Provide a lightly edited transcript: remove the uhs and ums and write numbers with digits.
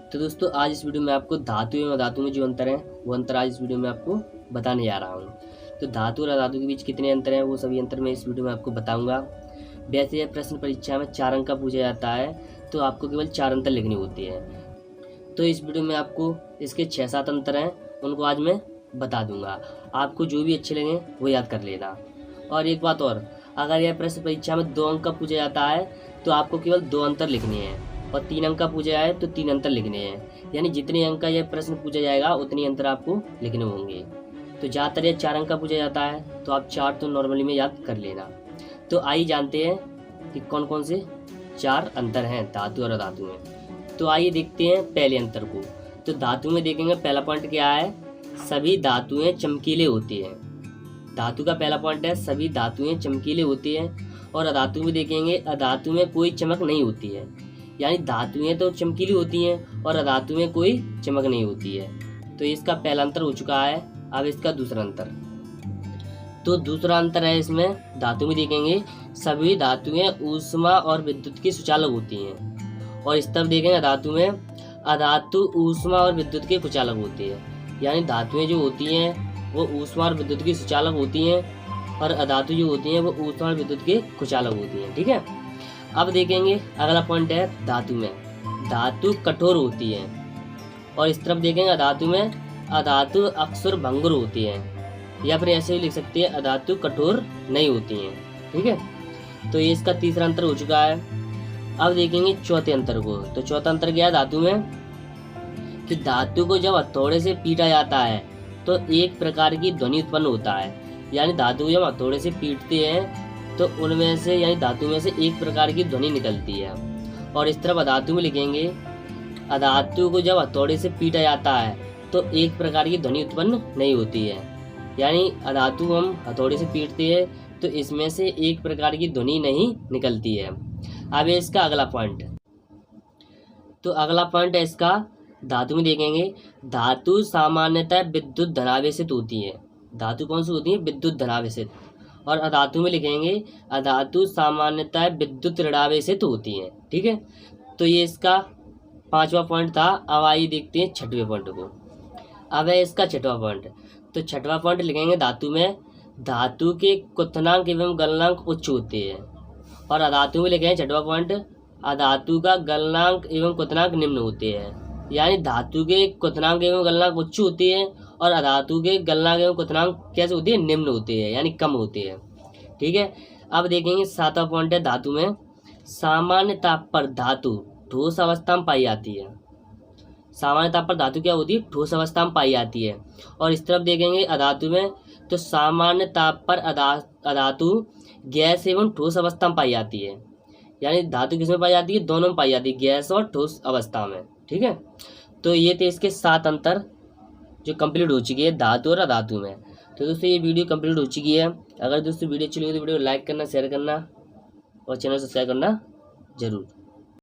तो दोस्तों आज इस वीडियो में आपको धातु एवं अधातु में जो अंतर है वो अंतर आज इस वीडियो में आपको बताने जा रहा हूँ। तो धातु और अधातु के बीच कितने अंतर हैं वो सभी अंतर मैं इस वीडियो में आपको बताऊंगा। वैसे यह प्रश्न परीक्षा में 4 अंक का पूछा जाता है तो आपको केवल 4 अंतर लिखने होते हैं। तो इस वीडियो में आपको इसके 6-7 अंतर हैं उनको आज मैं बता दूंगा। आपको जो भी अच्छे लगे वो याद कर लेना। और एक बात और, अगर यह प्रश्न परीक्षा में 2 अंक का पूछा जाता है तो आपको केवल 2 अंतर लिखने हैं, और 3 अंक का पूछा जाए तो 3 अंतर लिखने हैं। यानी जितने अंक का यह प्रश्न पूछा जाएगा उतने अंतर आपको लिखने होंगे। तो ज़्यादातर यह 4 अंक का पूछा जाता है तो आप 4 तो नॉर्मली में याद कर लेना। तो आइए जानते हैं कि कौन कौन से 4 अंतर हैं धातु और अधातु में। तो आइए देखते हैं पहले अंतर को। तो धातु में देखेंगे पहला पॉइंट क्या है, सभी धातुएं चमकीले होती हैं। धातु का पहला पॉइंट है सभी धातुएं चमकीले होती हैं। और अधातु में देखेंगे अधातु में कोई चमक नहीं होती है। यानी धातुएं तो चमकीली होती हैं और अधातु में कोई चमक नहीं होती है। तो इसका पहला अंतर हो चुका है। अब इसका दूसरा अंतर, तो दूसरा अंतर है इसमें धातु में देखेंगे सभी धातुएं ऊष्मा और विद्युत की सुचालक होती हैं। और इस तरफ देखेंगे अधातु में अधातु ऊष्मा और विद्युत के कुचालक होती है। यानी धातुएं जो होती हैं वो ऊष्मा और विद्युत की सुचालक होती हैं और अधातु जो होती हैं वो ऊष्मा और विद्युत के कुचालक होती हैं। ठीक है, अब देखेंगे अगला पॉइंट है धातु में धातु कठोर होती है। और इस तरफ देखेंगे अधातु में अधातु अक्सर भंगुर होती है, या फिर ऐसे भी लिख सकते हैं अधातु कठोर नहीं होती हैं। ठीक है, तो ये इसका तीसरा अंतर हो चुका है। अब देखेंगे चौथे अंतर को। तो चौथा अंतर क्या है धातु में, कि धातु को जब हथौड़े से पीटा जाता है तो एक प्रकार की ध्वनि उत्पन्न होता है। यानी धातु को जब हथौड़े से पीटते हैं तो उनमें से यानी धातु में से एक प्रकार की ध्वनि निकलती है। और इस तरफ अधातु में लिखेंगे अधातु को जब हथौड़े से पीटा जाता है तो एक प्रकार की ध्वनि उत्पन्न नहीं होती है। यानी अधातु हम हथौड़े से पीटते हैं तो इसमें से एक प्रकार की ध्वनि नहीं निकलती है। अब है इसका अगला पॉइंट। तो अगला पॉइंट है इसका धातु में देखेंगे धातु सामान्यतः विद्युत धनावेशित होती है। धातु कौन सी होती है, विद्युत धनावेशित। और अधातु में लिखेंगे अधातु सामान्यतः विद्युत ऋणावेशित होती हैं। ठीक है, तो ये इसका 5वां पॉइंट था। अब आइए देखते हैं 6वें पॉइंट को। अब है इसका 6वां पॉइंट। तो 6वां पॉइंट लिखेंगे धातु में धातु के क्वथनांक एवं गलनांक उच्च होते हैं। और अधातु में लिखेंगे 6वां पॉइंट अधातु का गलनांक एवं क्वथनांक निम्न होते हैं। यानी धातु के क्वथनांक एवं गलनांक उच्च होती है और अधातु के गलनांक एवं क्वथनांक कैसे होती है, निम्न होते हैं यानी कम होते हैं। ठीक है, अब देखेंगे 7वां पॉइंट है धातु में सामान्य ताप पर धातु ठोस अवस्था में पाई जाती है। सामान्य ताप पर धातु क्या होती है, ठोस अवस्था में पाई जाती है। और इस तरफ देखेंगे अधातु में तो सामान्य ताप पर अधातु गैस एवं ठोस अवस्था में पाई जाती है। यानी धातु किसमें पाई जाती है, दोनों में पाई जाती है, गैस और ठोस अवस्था में। ठीक है, तो ये थे इसके 7 अंतर जो कंप्लीट हो चुकी है धातु और अधातु में। तो दोस्तों ये वीडियो कंप्लीट हो चुकी है। अगर दोस्तों वीडियो अच्छी लगी तो वीडियो को लाइक करना, शेयर करना और चैनल सब्सक्राइब करना जरूर।